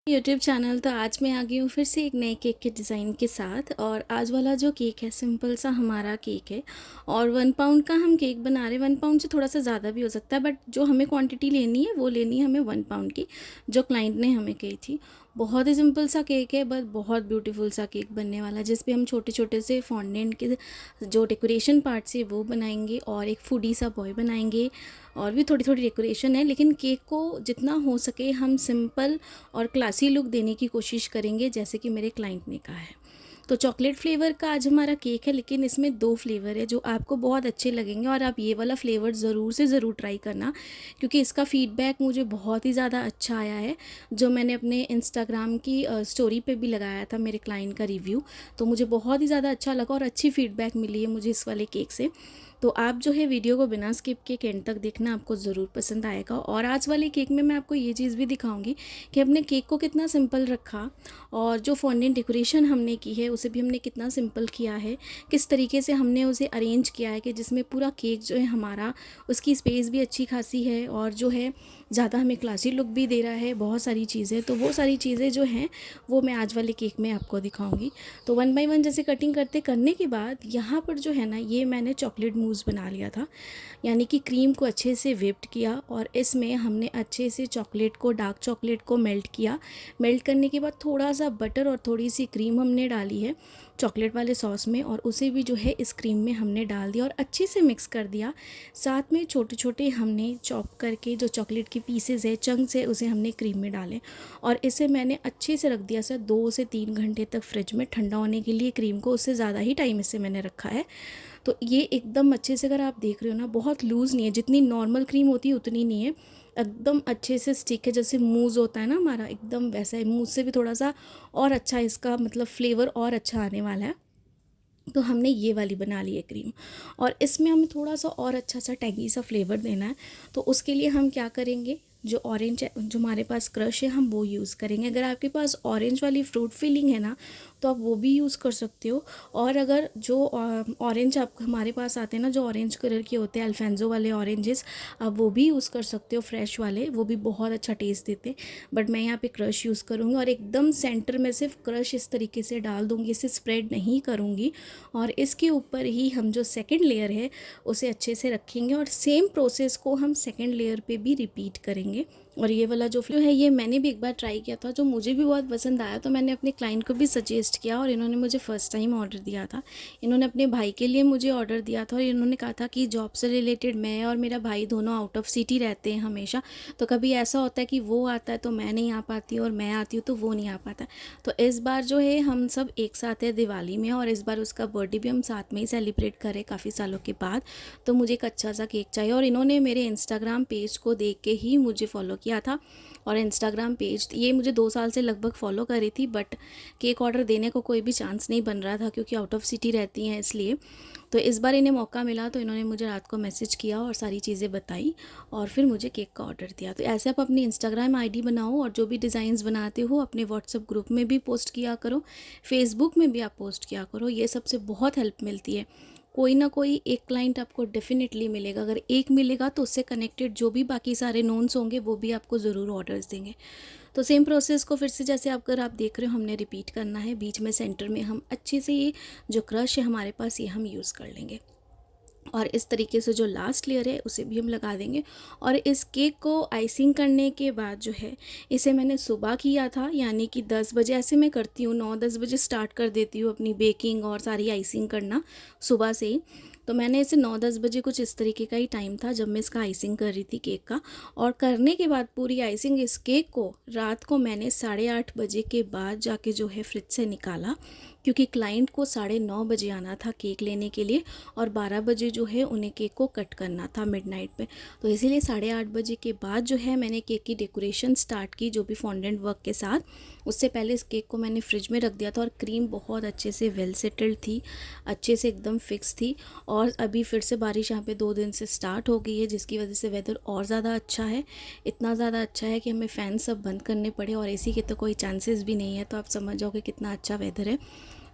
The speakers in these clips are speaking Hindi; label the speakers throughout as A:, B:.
A: YouTube channel. तो आज मैं आ गई हूँ फिर से एक नए केक के डिज़ाइन के साथ। और आज वाला जो केक है सिंपल सा हमारा केक है और 1 पाउंड का हम केक बना रहे हैं। 1 पाउंड से थोड़ा सा ज़्यादा भी हो सकता है, बट जो हमें क्वांटिटी लेनी है वो लेनी है हमें 1 पाउंड की, जो क्लाइंट ने हमें कही थी। बहुत ही सिंपल सा केक है, बट बहुत ब्यूटीफुल सा केक बनने वाला है, जिस पे हम छोटे छोटे से फॉन्डेंट के जो डेकोरेशन पार्ट्स है वो बनाएंगे और एक फूडी सा बॉय बनाएंगे। और भी थोड़ी थोड़ी डेकोरेशन है, लेकिन केक को जितना हो सके हम सिंपल और क्लासी लुक देने की कोशिश करेंगे, जैसे कि मेरे क्लाइंट ने कहा है। तो चॉकलेट फ्लेवर का आज हमारा केक है, लेकिन इसमें 2 फ्लेवर है जो आपको बहुत अच्छे लगेंगे। और आप ये वाला फ्लेवर ज़रूर से ज़रूर ट्राई करना, क्योंकि इसका फीडबैक मुझे बहुत ही ज़्यादा अच्छा आया है। जो मैंने अपने इंस्टाग्राम की स्टोरी पे भी लगाया था मेरे क्लाइंट का रिव्यू, तो मुझे बहुत ही ज़्यादा अच्छा लगा और अच्छी फीडबैक मिली है मुझे इस वाले केक से। तो आप जो है वीडियो को बिना स्किप के एंड तक देखना, आपको ज़रूर पसंद आएगा। और आज वाले केक में मैं आपको ये चीज़ भी दिखाऊंगी कि अपने केक को कितना सिंपल रखा, और जो फॉन्डेंट डेकोरेशन हमने की है उसे भी हमने कितना सिंपल किया है, किस तरीके से हमने उसे अरेंज किया है कि जिसमें पूरा केक जो है हमारा, उसकी स्पेस भी अच्छी खासी है और जो है ज़्यादा हमें क्लासी लुक भी दे रहा है। बहुत सारी चीज़ें, तो वो सारी चीज़ें जो हैं वो मैं आज वाले केक में आपको दिखाऊंगी। तो 1 बाय 1 जैसे कटिंग करने के बाद यहाँ पर जो है ना, ये मैंने चॉकलेट मूस बना लिया था, यानी कि क्रीम को अच्छे से व्हिप्ड किया और इसमें हमने अच्छे से चॉकलेट को, डार्क चॉकलेट को मेल्ट किया। मेल्ट करने के बाद थोड़ा सा बटर और थोड़ी सी क्रीम हमने डाली है चॉकलेट वाले सॉस में, और उसे भी जो है इस क्रीम में हमने डाल दिया और अच्छे से मिक्स कर दिया। साथ में छोटे छोटे हमने चॉप करके जो चॉकलेट के पीसेज है, चंक्स है, उसे हमने क्रीम में डाले और इसे मैंने अच्छे से रख दिया सर 2 से 3 घंटे तक फ्रिज में ठंडा होने के लिए। क्रीम को उससे ज़्यादा ही टाइम इसे मैंने रखा है। तो ये एकदम अच्छे से, अगर आप देख रहे हो ना, बहुत लूज़ नहीं है, जितनी नॉर्मल क्रीम होती है उतनी नहीं है, एकदम अच्छे से स्टिक है। जैसे मूज़ होता है ना हमारा, एकदम वैसा है। मूज़ से भी थोड़ा सा और अच्छा इसका मतलब फ्लेवर और अच्छा आने वाला है। तो हमने ये वाली बना ली है क्रीम, और इसमें हमें थोड़ा सा और अच्छा सा टैगी सा फ्लेवर देना है। तो उसके लिए हम क्या करेंगे, जो ऑरेंज जो हमारे पास क्रश है हम वो यूज़ करेंगे। अगर आपके पास ऑरेंज वाली फ्रूट फिलिंग है ना, तो आप वो भी यूज़ कर सकते हो। और अगर जो ऑरेंज आप हमारे पास आते हैं ना, जो ऑरेंज कलर के होते हैं अल्फेंजो वाले ऑरेंजेस, आप वो भी यूज़ कर सकते हो, फ्रेश वाले, वो भी बहुत अच्छा टेस्ट देते हैं। बट मैं यहाँ पे क्रश यूज़ करूँगी और एकदम सेंटर में सिर्फ क्रश इस तरीके से डाल दूँगी, इसे स्प्रेड नहीं करूँगी। और इसके ऊपर ही हम जो सेकेंड लेयर है उसे अच्छे से रखेंगे और सेम प्रोसेस को हम सेकेंड लेयर पे भी रिपीट करेंगे। और ये वाला जो फ्लो है, ये मैंने भी एक बार ट्राई किया था, जो मुझे भी बहुत पसंद आया, तो मैंने अपने क्लाइंट को भी सजेस्ट किया और इन्होंने मुझे फ़र्स्ट टाइम ऑर्डर दिया था। इन्होंने अपने भाई के लिए मुझे ऑर्डर दिया था और इन्होंने कहा था कि जॉब से रिलेटेड मैं और मेरा भाई दोनों आउट ऑफ सिटी रहते हैं हमेशा, तो कभी ऐसा होता है कि वो आता है तो मैं नहीं आ पाती और मैं आती हूँ तो वो नहीं आ पाता। तो इस बार जो है हम सब एक साथ है दिवाली में, और इस बार उसका बर्थडे भी हम साथ में ही सेलिब्रेट करें काफ़ी सालों के बाद। तो मुझे एक अच्छा सा केक चाहिए, और इन्होंने मेरे इंस्टाग्राम पेज को देख के ही मुझे फॉलो किया था। और इंस्टाग्राम पेज ये मुझे 2 साल से लगभग फॉलो कर रही थी, बट केक ऑर्डर देने को कोई भी चांस नहीं बन रहा था, क्योंकि आउट ऑफ सिटी रहती हैं इसलिए। तो इस बार इन्हें मौका मिला, तो इन्होंने मुझे रात को मैसेज किया और सारी चीज़ें बताई और फिर मुझे केक का ऑर्डर दिया। तो ऐसे आप अपनी इंस्टाग्राम आईडी बनाओ और जो भी डिज़ाइंस बनाते हो अपने व्हाट्सएप ग्रुप में भी पोस्ट किया करो, फेसबुक में भी आप पोस्ट किया करो। ये सबसे बहुत हेल्प मिलती है। कोई ना कोई एक क्लाइंट आपको डेफिनेटली मिलेगा, अगर एक मिलेगा तो उससे कनेक्टेड जो भी बाकी सारे नोन्स होंगे वो भी आपको ज़रूर ऑर्डर्स देंगे। तो सेम प्रोसेस को फिर से जैसे आप अगर आप देख रहे हो हमने रिपीट करना है। बीच में सेंटर में हम अच्छे से ये जो क्रश है हमारे पास, ये हम यूज़ कर लेंगे और इस तरीके से जो लास्ट लेयर है उसे भी हम लगा देंगे। और इस केक को आइसिंग करने के बाद जो है, इसे मैंने सुबह किया था, यानी कि 10 बजे, ऐसे मैं करती हूँ 9-10 बजे स्टार्ट कर देती हूँ अपनी बेकिंग और सारी आइसिंग करना सुबह से ही। तो मैंने इसे 9-10 बजे कुछ इस तरीके का ही टाइम था जब मैं इसका आइसिंग कर रही थी केक का। और करने के बाद पूरी आइसिंग इस केक को रात को मैंने 8:30 बजे के बाद जाके जो है फ्रिज से निकाला, क्योंकि क्लाइंट को 9:30 बजे आना था केक लेने के लिए और 12 बजे जो है उन्हें केक को कट करना था मिडनाइट पे। तो इसीलिए 8:30 बजे के बाद जो है मैंने केक की डेकोरेशन स्टार्ट की, जो भी फॉन्डेंट वर्क के साथ। उससे पहले इस केक को मैंने फ्रिज में रख दिया था और क्रीम बहुत अच्छे से वेल सेटल्ड थी, अच्छे से एकदम फिक्स थी। और अभी फिर से बारिश यहाँ पे 2 दिन से स्टार्ट हो गई है, जिसकी वजह से वेदर और ज़्यादा अच्छा है। इतना ज़्यादा अच्छा है कि हमें फ़ैन सब बंद करने पड़े, और एसी के तो कोई चांसेस भी नहीं है। तो आप समझ जाओगे कितना अच्छा वेदर है।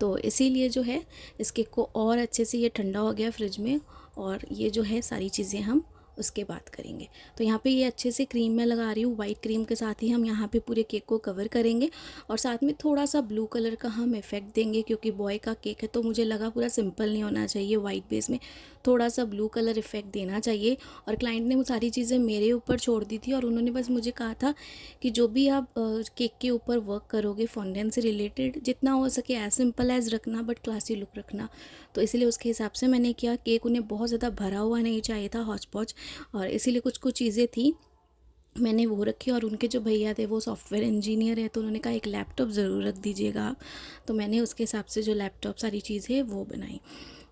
A: तो इसीलिए जो है इस केक को और अच्छे से ये ठंडा हो गया फ्रिज में, और ये जो है सारी चीज़ें हम उसके बाद करेंगे। तो यहाँ पे ये अच्छे से क्रीम मैं लगा रही हूँ, वाइट क्रीम के साथ ही हम यहाँ पे पूरे केक को कवर करेंगे और साथ में थोड़ा सा ब्लू कलर का हम इफ़ेक्ट देंगे, क्योंकि बॉय का केक है तो मुझे लगा पूरा सिंपल नहीं होना चाहिए, वाइट बेस में थोड़ा सा ब्लू कलर इफ़ेक्ट देना चाहिए। और क्लाइंट ने वो सारी चीज़ें मेरे ऊपर छोड़ दी थी और उन्होंने बस मुझे कहा था कि जो भी आप केक के ऊपर वर्क करोगे फॉन्डेंट से रिलेटेड, जितना हो सके एज सिंपल एज रखना बट क्लासी लुक रखना। तो इसीलिए उसके हिसाब से मैंने किया। केक उन्हें बहुत ज़्यादा भरा हुआ नहीं चाहिए था, हौच पौच, और इसीलिए कुछ कुछ चीज़ें थी मैंने वो रखी। और उनके जो भैया थे वो सॉफ्टवेयर इंजीनियर है, तो उन्होंने कहा एक लैपटॉप ज़रूर रख दीजिएगा आप। तो मैंने उसके हिसाब से जो लैपटॉप सारी चीज़ें वो बनाई।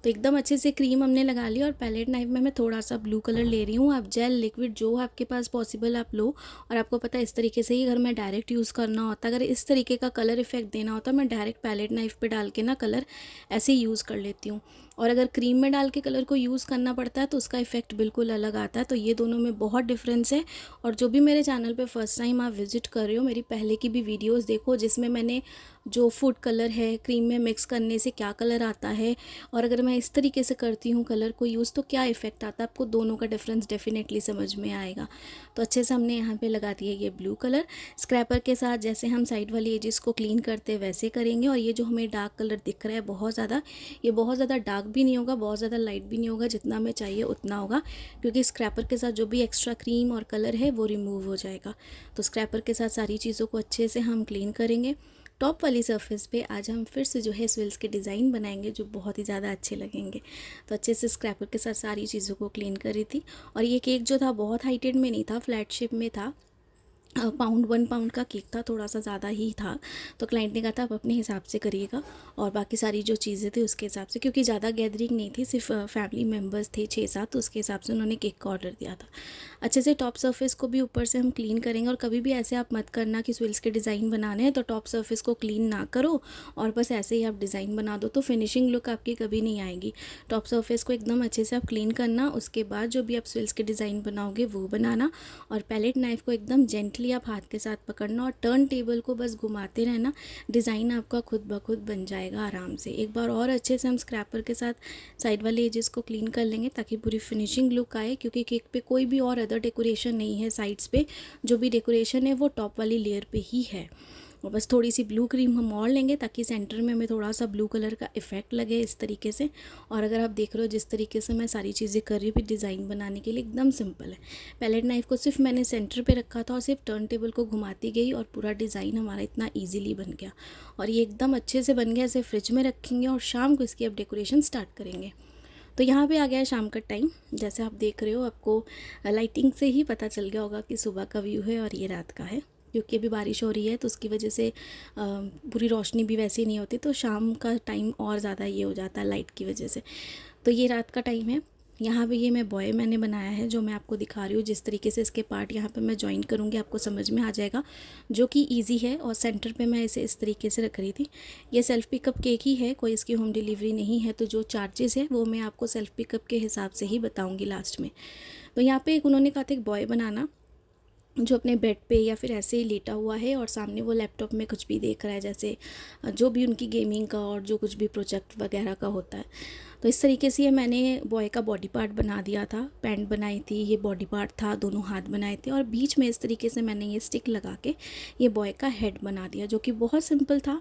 A: तो एकदम अच्छे से क्रीम हमने लगा ली और पैलेट नाइफ में मैं थोड़ा सा ब्लू कलर ले रही हूँ। आप जेल लिक्विड जो आपके पास पॉसिबल आप लो। और आपको पता है इस तरीके से ही अगर मैं डायरेक्ट यूज़ करना होता, अगर इस तरीके का कलर इफेक्ट देना होता, मैं डायरेक्ट पैलेट नाइफ पे डाल के ना कलर ऐसे ही यूज़ कर लेती हूँ। और अगर क्रीम में डाल के कलर को यूज़ करना पड़ता है तो उसका इफ़ेक्ट बिल्कुल अलग आता है। तो ये दोनों में बहुत डिफरेंस है। और जो भी मेरे चैनल पे फर्स्ट टाइम आप विज़िट कर रहे हो, मेरी पहले की भी वीडियोस देखो जिसमें मैंने जो फूड कलर है क्रीम में मिक्स करने से क्या कलर आता है और अगर मैं इस तरीके से करती हूँ कलर को यूज़ तो क्या इफ़ेक्ट आता है, आपको दोनों का डिफरेंस डेफिनेटली समझ में आएगा। तो अच्छे से हमने यहाँ पे लगा दिया ये ब्लू कलर। स्क्रैपर के साथ जैसे हम साइड वाली एजेस को क्लीन करते हैं वैसे करेंगे। और ये जो हमें डार्क कलर दिख रहा है बहुत ज़्यादा, ये बहुत ज़्यादा डार्क भी नहीं होगा, बहुत ज़्यादा लाइट भी नहीं होगा, जितना हमें चाहिए उतना होगा, क्योंकि स्क्रैपर के साथ जो भी एक्स्ट्रा क्रीम और कलर है वो रिमूव हो जाएगा। तो स्क्रैपर के साथ सारी चीज़ों को अच्छे से हम क्लीन करेंगे। टॉप वाली सरफेस पे आज हम फिर से जो है स्विल्स के डिज़ाइन बनाएंगे जो बहुत ही ज़्यादा अच्छे लगेंगे। तो अच्छे से स्क्रैपर के साथ सारी चीज़ों को क्लीन करी थी। और ये केक जो था बहुत हाइटेड में नहीं था, फ्लैट शेप में था। 1 पाउंड का केक था, थोड़ा सा ज़्यादा ही था। तो क्लाइंट ने कहा था आप अपने हिसाब से करिएगा और बाकी सारी जो चीज़ें थी उसके हिसाब से, क्योंकि ज़्यादा गैदरिंग नहीं थी, सिर्फ फैमिली मेम्बर्स थे 6-7, तो उसके हिसाब से उन्होंने केक का ऑर्डर दिया था। अच्छे से टॉप सरफेस को भी ऊपर से हम क्लीन करेंगे। और कभी भी ऐसे आप मत करना कि स्विल्स के डिज़ाइन बनाने हैं तो टॉप सरफेस को क्लीन ना करो और बस ऐसे ही आप डिज़ाइन बना दो, तो फिनिशिंग लुक आपकी कभी नहीं आएगी। टॉप सरफेस को एकदम अच्छे से आप क्लीन करना, उसके बाद जो भी आप स्विल्स के डिज़ाइन बनाओगे वो बनाना। और पैलेट नाइफ को एकदम जेंटली आप हाथ के साथ पकड़ना और टर्न टेबल को बस घुमाते रहना, डिज़ाइन आपका खुद ब खुद बन जाएगा आराम से। एक बार और अच्छे से हम स्क्रैपर के साथ साइड वाले एजेस को क्लीन कर लेंगे ताकि पूरी फिनिशिंग लुक आए, क्योंकि केक पे कोई भी और अदर डेकोरेशन नहीं है साइड्स पे, जो भी डेकोरेशन है वो टॉप वाली लेयर पे ही है। और बस थोड़ी सी ब्लू क्रीम हम और लेंगे ताकि सेंटर में हमें थोड़ा सा ब्लू कलर का इफ़ेक्ट लगे इस तरीके से। और अगर आप देख रहे हो जिस तरीके से मैं सारी चीज़ें कर रही हूँ डिज़ाइन बनाने के लिए एकदम सिंपल है। पैलेट नाइफ को सिर्फ मैंने सेंटर पे रखा था और सिर्फ टर्न टेबल को घुमाती गई और पूरा डिज़ाइन हमारा इतना ईजिली बन गया। और ये एकदम अच्छे से बन गया। इसे फ्रिज में रखेंगे और शाम को इसकी अब डेकोरेशन स्टार्ट करेंगे। तो यहाँ पे आ गया है शाम का टाइम। जैसे आप देख रहे हो आपको लाइटिंग से ही पता चल गया होगा कि सुबह का व्यू है और ये रात का है, क्योंकि अभी बारिश हो रही है तो उसकी वजह से पूरी रोशनी भी वैसी नहीं होती, तो शाम का टाइम और ज़्यादा ये हो जाता है लाइट की वजह से। तो ये रात का टाइम है। यहाँ पे ये मैं बॉय मैंने बनाया है जो मैं आपको दिखा रही हूँ। जिस तरीके से इसके पार्ट यहाँ पे मैं जॉइन करूँगी आपको समझ में आ जाएगा, जो कि इजी है। और सेंटर पे मैं इसे इस तरीके से रख रही थी। ये सेल्फ़ पिकअप केक ही है, कोई इसकी होम डिलीवरी नहीं है, तो जो चार्जेस है वो मैं आपको सेल्फ़ पिकअप के हिसाब से ही बताऊँगी लास्ट में। तो यहाँ पर एक उन्होंने कहा था एक बॉय बनाना जो अपने बेड पे या फिर ऐसे ही लेटा हुआ है और सामने वो लैपटॉप में कुछ भी देख रहा है, जैसे जो भी उनकी गेमिंग का और जो कुछ भी प्रोजेक्ट वगैरह का होता है। तो इस तरीके से ये मैंने बॉय का बॉडी पार्ट बना दिया था। पैंट बनाई थी, ये बॉडी पार्ट था, दोनों हाथ बनाए थे और बीच में इस तरीके से मैंने ये स्टिक लगा के ये बॉय का हेड बना दिया, जो कि बहुत सिंपल था,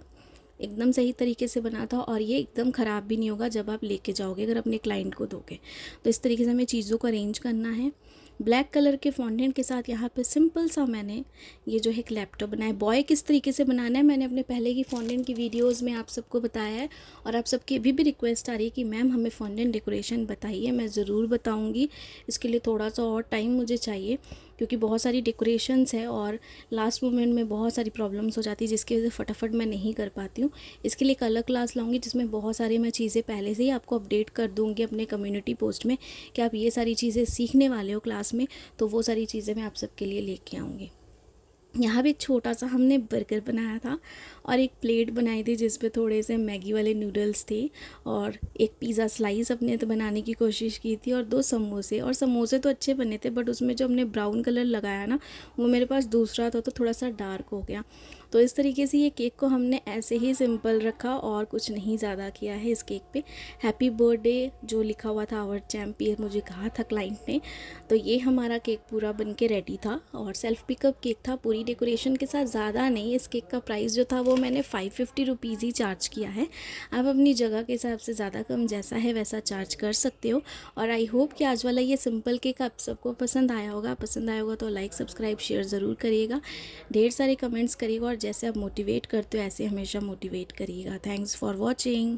A: एकदम सही तरीके से बना था। और ये एकदम ख़राब भी नहीं होगा जब आप लेके जाओगे, अगर अपने क्लाइंट को दोगे। तो इस तरीके से हमें चीज़ों को अरेंज करना है। ब्लैक कलर के फॉन्टेंट के साथ यहाँ पे सिंपल सा मैंने ये जो है एक लैपटॉप बनाया। बॉय किस तरीके से बनाना है मैंने अपने पहले की फॉन्टेंट की वीडियोस में आप सबको बताया है। और आप सबकी अभी भी रिक्वेस्ट आ रही है कि मैम हमें फॉन्टेंट डेकोरेशन बताइए। मैं ज़रूर बताऊँगी, इसके लिए थोड़ा सा और टाइम मुझे चाहिए, क्योंकि बहुत सारी डेकोरेशंस है और लास्ट मोमेंट में बहुत सारी प्रॉब्लम्स हो जाती है, जिसकी वजह से फटाफट मैं नहीं कर पाती हूँ। इसके लिए एक अलग क्लास लाऊंगी जिसमें बहुत सारी मैं चीज़ें पहले से ही आपको अपडेट कर दूँगी अपने कम्युनिटी पोस्ट में कि आप ये सारी चीज़ें सीखने वाले हो क्लास में, तो वो सारी चीज़ें मैं आप सबके लिए लेके आऊँगी। यहाँ भी एक छोटा सा हमने बर्गर बनाया था और एक प्लेट बनाई थी जिस पे थोड़े से मैगी वाले नूडल्स थे और एक पिज़्ज़ा स्लाइस अपने तो बनाने की कोशिश की थी और 2 समोसे। और समोसे तो अच्छे बने थे, बट उसमें जो हमने ब्राउन कलर लगाया ना वो मेरे पास दूसरा था तो थोड़ा सा डार्क हो गया। तो तो इस तरीके से ये केक को हमने ऐसे ही सिंपल रखा और कुछ नहीं ज़्यादा किया है इस केक पे। हैप्पी बर्थडे जो लिखा हुआ था आवर चैम्पियन, मुझे कहा था क्लाइंट ने। तो ये हमारा केक पूरा बन के रेडी था और सेल्फ पिकअप केक था पूरी डेकोरेशन के साथ। ज़्यादा नहीं, इस केक का प्राइस जो था वो मैंने 550 रुपीज़ ही चार्ज किया है। आप अपनी जगह के हिसाब से ज़्यादा कम जैसा है वैसा चार्ज कर सकते हो। और आई होप कि आज वाला ये सिंपल केक आप सबको पसंद आया होगा। पसंद आया होगा तो लाइक सब्सक्राइब शेयर ज़रूर करिएगा, ढेर सारे कमेंट्स करिएगा और जैसे आप मोटिवेट करते हो ऐसे हमेशा मोटिवेट करिएगा। Thanks for watching.